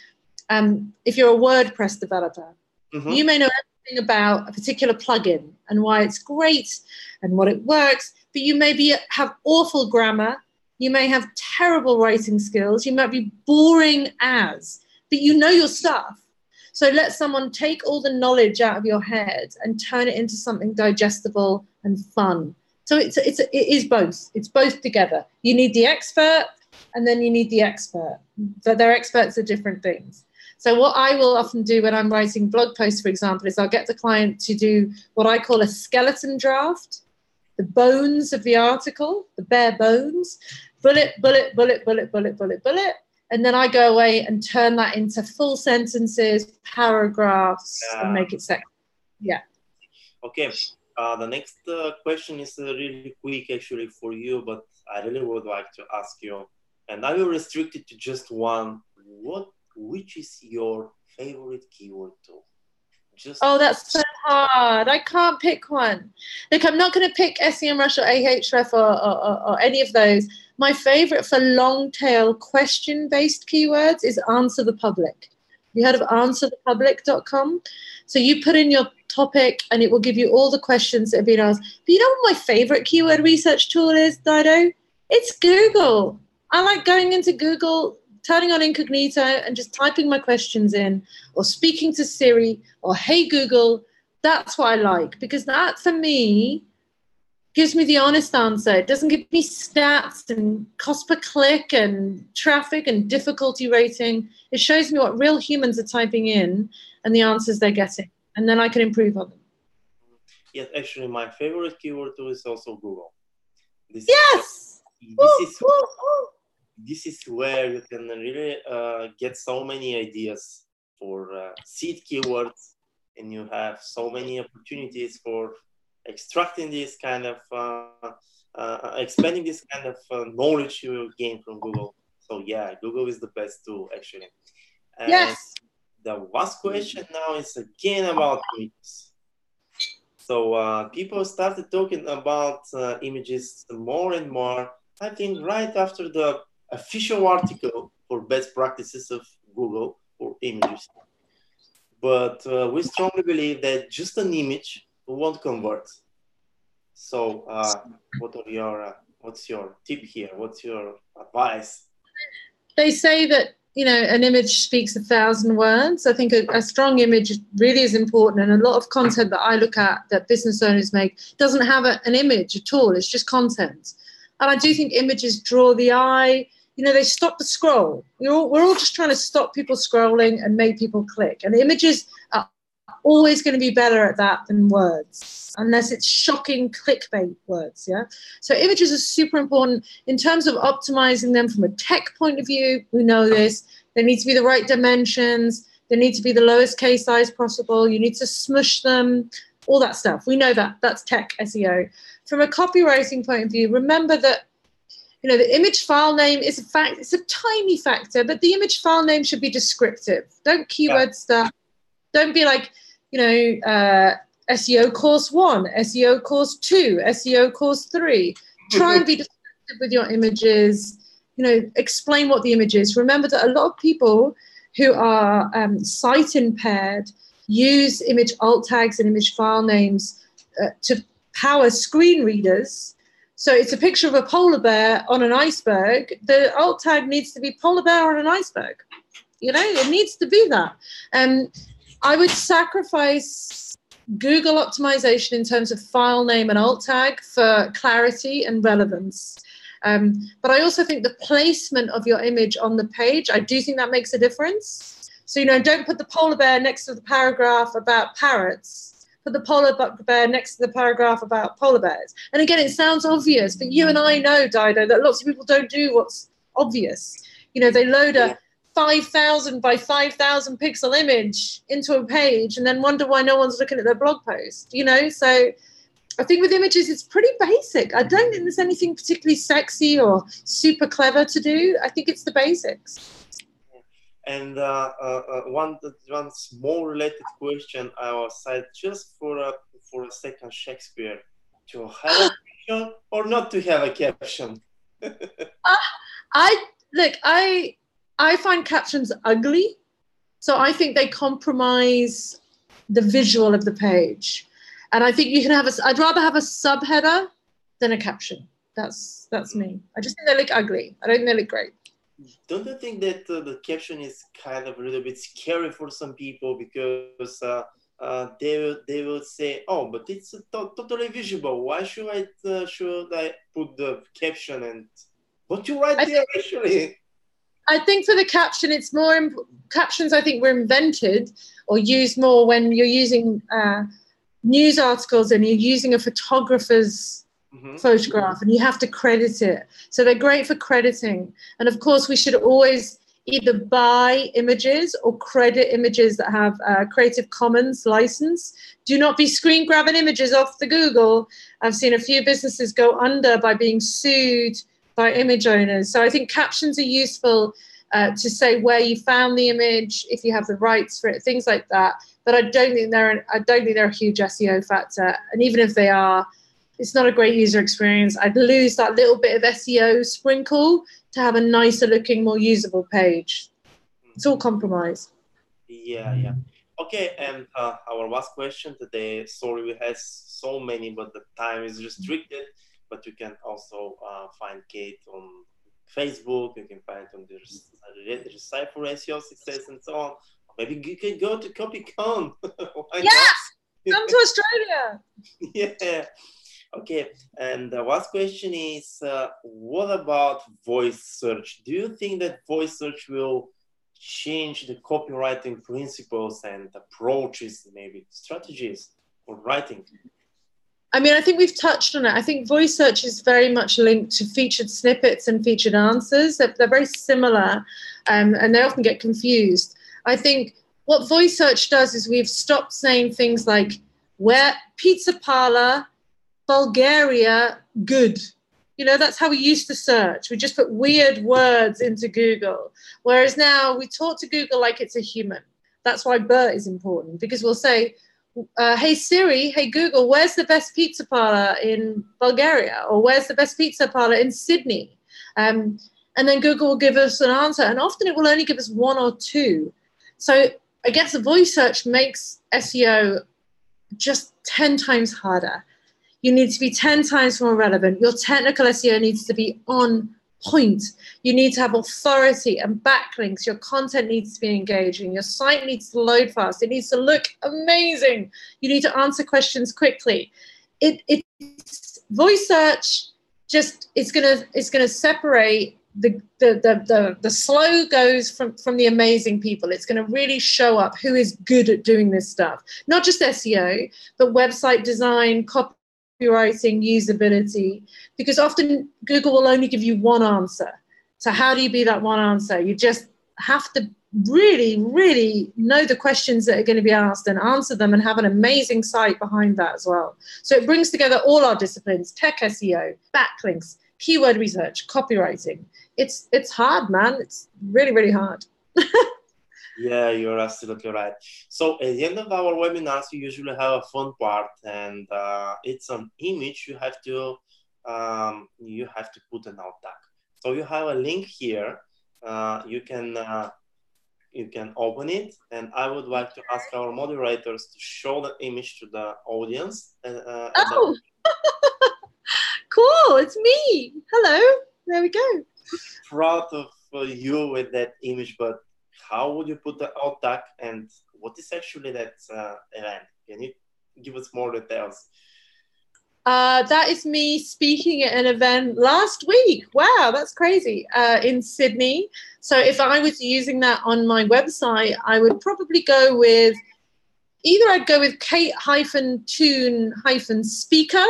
[SPEAKER 2] if you're a WordPress developer, you may know everything about a particular plugin and why it's great and what it works, but you maybe have awful grammar. You may have terrible writing skills. You might be boring but you know your stuff. So let someone take all the knowledge out of your head and turn it into something digestible and fun. So it is both. It's both together. You need the expert and then you need the expert. But they're experts at different things. So what I will often do when I'm writing blog posts, for example, is I'll get the client to do what I call a skeleton draft, the bones of the article, the bare bones, bullet, bullet, bullet, bullet, bullet, bullet, bullet. And then I go away and turn that into full sentences, paragraphs, and make it sexy. Yeah.
[SPEAKER 1] Okay. The next question is really quick, actually, for you, but I really would like to ask you, and I will restrict it to just one. Which is your favorite keyword tool? Just
[SPEAKER 2] Oh, that's so hard. I can't pick one. Look, I'm not going to pick SEMrush or Ahref or any of those. My favorite for long tail question-based keywords is Answer the Public. You heard of answerthepublic.com? So you put in your topic and it will give you all the questions that have been asked. But you know what my favorite keyword research tool is, Dido? It's Google. I like going into Google, turning on incognito and just typing my questions in, or speaking to Siri, or hey Google. That's what I like, because that for me gives me the honest answer. It doesn't give me stats and cost per click and traffic and difficulty rating. It shows me what real humans are typing in and the answers they're getting, and then I can improve on them.
[SPEAKER 1] Yes, actually, my favorite keyword tool is also Google. This is where you can really get so many ideas for seed keywords, and you have so many opportunities for extracting this kind of, expanding this kind of knowledge you gain from Google. So yeah, Google is the best tool actually. And
[SPEAKER 2] yes.
[SPEAKER 1] The last question now is again about images. So people started talking about images more and more. I think right after the official article for best practices of Google for images. But we strongly believe that just an image won't convert. So what's your tip here? What's your advice?
[SPEAKER 2] They say that, you know, an image speaks 1,000 words. I think a strong image really is important, and a lot of content that I look at that business owners make doesn't have an image at all. It's just content. And I do think images draw the eye. You know, they stop the scroll. We're all just trying to stop people scrolling and make people click. And images are always going to be better at that than words, unless it's shocking clickbait words, yeah? So images are super important. In terms of optimizing them from a tech point of view, we know this. They need to be the right dimensions. They need to be the lowest K size possible. You need to smush them, all that stuff. We know that. That's tech SEO. From a copywriting point of view, remember that, you know, the image file name is a fact. It's a tiny factor, but the image file name should be descriptive. Don't keyword stuff. Don't be like, you know, SEO course 1, SEO course 2, SEO course 3. Try and be descriptive with your images. You know, explain what the image is. Remember that a lot of people who are sight impaired use image alt tags and image file names to power screen readers. So it's a picture of a polar bear on an iceberg. The alt tag needs to be polar bear on an iceberg. You know, it needs to be that. I would sacrifice Google optimization in terms of file name and alt tag for clarity and relevance. But I also think the placement of your image on the page, I do think that makes a difference. So, you know, don't put the polar bear next to the paragraph about parrots. Put the polar bear next to the paragraph about polar bears. And again, it sounds obvious, but you and I know, Dido, that lots of people don't do what's obvious. You know, they load a 5,000 by 5,000 pixel image into a page and then wonder why no one's looking at their blog post, you know? So I think with images, it's pretty basic. I don't think there's anything particularly sexy or super clever to do. I think it's the basics.
[SPEAKER 1] And one small related question I will cite just for a second, Shakespeare. To have a caption or not to have a caption?
[SPEAKER 2] I find captions ugly. So I think they compromise the visual of the page. And I think you can have I'd rather have a subheader than a caption. That's me. I just think they look ugly. I don't think they look great.
[SPEAKER 1] Don't you think that the caption is kind of a little bit scary for some people, because they will say, oh, but it's totally visible. Why should I put the caption? And what you write there actually?
[SPEAKER 2] I think for the caption, it's more captions. I think were invented or used more when you're using news articles and you're using a photographer's photograph and you have to credit it. So they're great for crediting. And of course, we should always either buy images or credit images that have Creative Commons license. Do not be screen grabbing images off the Google. I've seen a few businesses go under by being sued by image owners. So I think captions are useful to say where you found the image, if you have the rights for it, things like that. But I don't think they're a huge SEO factor. And even if they are, it's not a great user experience. I'd lose that little bit of SEO sprinkle to have a nicer looking, more usable page. It's all compromise.
[SPEAKER 1] Yeah. Okay, and our last question today. Sorry, we have so many, but the time is restricted. But you can also find Kate on Facebook. You can find on the site for SEO Success and so on. Maybe you can go to COPYCON.
[SPEAKER 2] Yes, come to Australia.
[SPEAKER 1] Yeah. Okay, and the last question is, what about voice search? Do you think that voice search will change the copywriting principles and approaches, maybe strategies for writing?
[SPEAKER 2] I mean, I think we've touched on it. I think voice search is very much linked to featured snippets and featured answers. They're very similar, and they often get confused. I think what voice search does is we've stopped saying things like, where pizza parlor, Bulgaria, good. You know, that's how we used to search. We just put weird words into Google. Whereas now we talk to Google like it's a human. That's why BERT is important, because we'll say, hey Siri, hey Google, where's the best pizza parlor in Bulgaria? Or where's the best pizza parlor in Sydney? And then Google will give us an answer. And often it will only give us one or two. So I guess the voice search makes SEO just 10 times harder. You need to be 10 times more relevant. Your technical SEO needs to be on point. You need to have authority and backlinks. Your content needs to be engaging. Your site needs to load fast. It needs to look amazing. You need to answer questions quickly. It's voice search. Just it's gonna separate the slow goes from the amazing people. It's going to really show up who is good at doing this stuff. Not just SEO, but website design, copywriting, usability, because often Google will only give you one answer. So how do you be that one answer? You just have to really, really know the questions that are going to be asked and answer them and have an amazing site behind that as well. So it brings together all our disciplines: tech SEO, backlinks, keyword research, copywriting. It's hard, man. It's really, really hard.
[SPEAKER 1] Yeah, you're absolutely right. So at the end of our webinars, we usually have a fun part, and it's an image you have to put an alt tag. So you have a link here. You can open it, and I would like to ask our moderators to show the image to the audience.
[SPEAKER 2] Oh, cool! It's me. Hello. There we go.
[SPEAKER 1] Proud of you with that image, but how would you put the alt tag, and what is actually that event? Can you give us more details?
[SPEAKER 2] That is me speaking at an event last week. Wow, that's crazy. In Sydney. So if I was using that on my website, I would probably go with I'd go with Kate Toon speaker,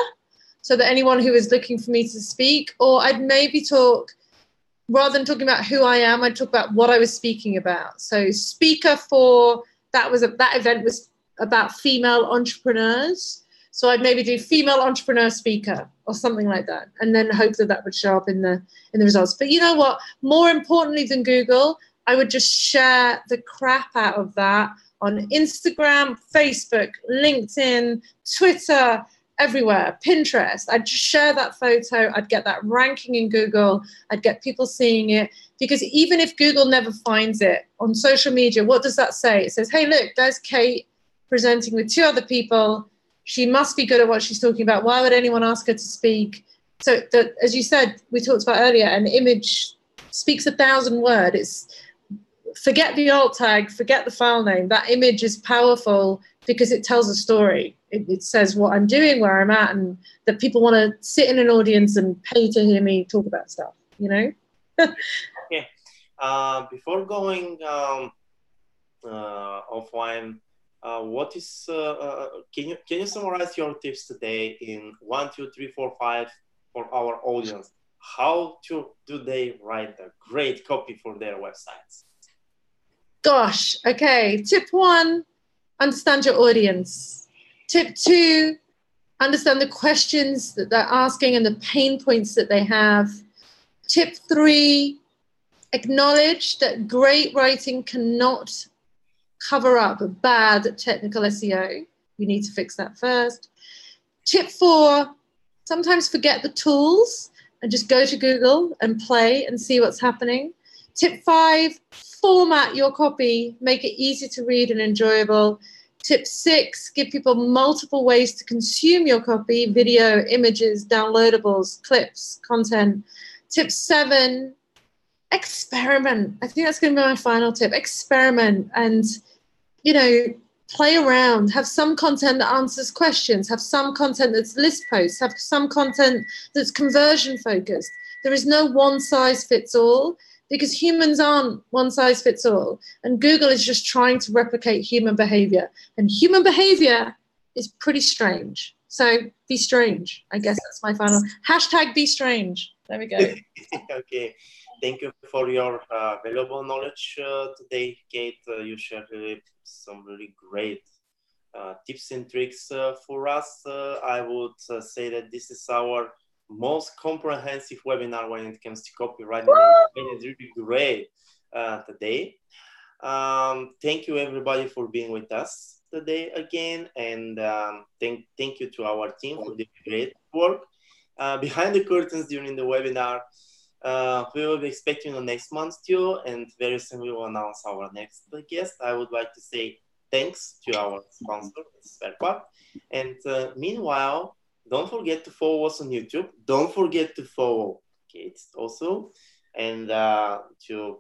[SPEAKER 2] so that anyone who is looking for me to speak, or I'd maybe talk, rather than talking about who I am, I'd talk about what I was speaking about. So speaker for that event was about female entrepreneurs. So I'd maybe do female entrepreneur speaker or something like that, and then hope that would show up in the results. But you know what? More importantly than Google, I would just share the crap out of that on Instagram, Facebook, LinkedIn, Twitter, everywhere, Pinterest. I'd just share that photo. I'd get that ranking in Google. I'd get people seeing it, because even if Google never finds it on social media, what does that say? It says, hey, look, there's Kate presenting with 2 other people. She must be good at what she's talking about. Why would anyone ask her to speak? So as you said, we talked about earlier, an image speaks 1,000 words. Forget the alt tag, forget the file name. That image is powerful because it tells a story. It says what I'm doing, where I'm at, and that people want to sit in an audience and pay to hear me talk about stuff, you know?
[SPEAKER 1] Okay. Before going offline, what is can you summarize your tips today in 1, 2, 3, 4, 5 for our audience? How do they write a great copy for their websites?
[SPEAKER 2] Gosh, okay. Tip 1, understand your audience. Tip 2, understand the questions that they're asking and the pain points that they have. Tip 3, Acknowledge that great writing cannot cover up bad technical SEO. You need to fix that first. Tip 4, sometimes forget the tools and just go to Google and play and see what's happening. Tip 5, format your copy, make it easy to read and enjoyable. Tip 6, give people multiple ways to consume your copy, video, images, downloadables, clips, content. Tip 7, experiment. I think that's going to be my final tip. Experiment and, you know, play around. Have some content that answers questions. Have some content that's list posts. Have some content that's conversion focused. There is no one size fits all, because humans aren't one size fits all. And Google is just trying to replicate human behavior. And human behavior is pretty strange. So be strange. I guess that's my final. Hashtag be strange. There we go.
[SPEAKER 1] Okay. Thank you for your valuable knowledge today, Kate. You shared some really great tips and tricks for us. I would say that this is our most comprehensive webinar when it comes to copywriting. It's really great today. Thank you everybody for being with us today again, and thank you to our team for the great work behind the curtains during the webinar. We will be expecting the next month too, and very soon we will announce our next guest. I would like to say thanks to our sponsor, Serpact, and meanwhile, don't forget to follow us on YouTube. Don't forget to follow Kate also, and to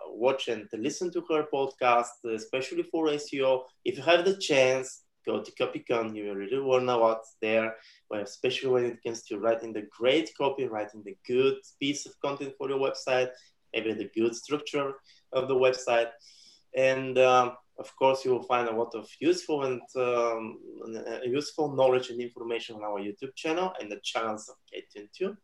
[SPEAKER 1] watch and to listen to her podcast, especially for SEO. If you have the chance, go to COPYCON. You will really learn a lot there, especially when it comes to writing the great copy, writing the good piece of content for your website, maybe the good structure of the website. And of course, you will find a lot of useful and useful knowledge and information on our YouTube channel and the channels of Kate Toon too.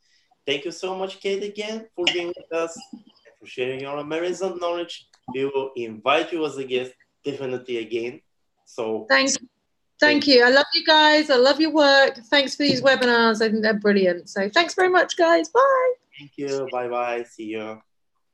[SPEAKER 1] Thank you so much, Kate, again for being with us and for sharing your amazing knowledge. We will invite you as a guest definitely again. So
[SPEAKER 2] thank you. I love you guys. I love your work. Thanks for these webinars. I think they're brilliant. So thanks very much, guys. Bye.
[SPEAKER 1] Thank you. Bye bye. See you.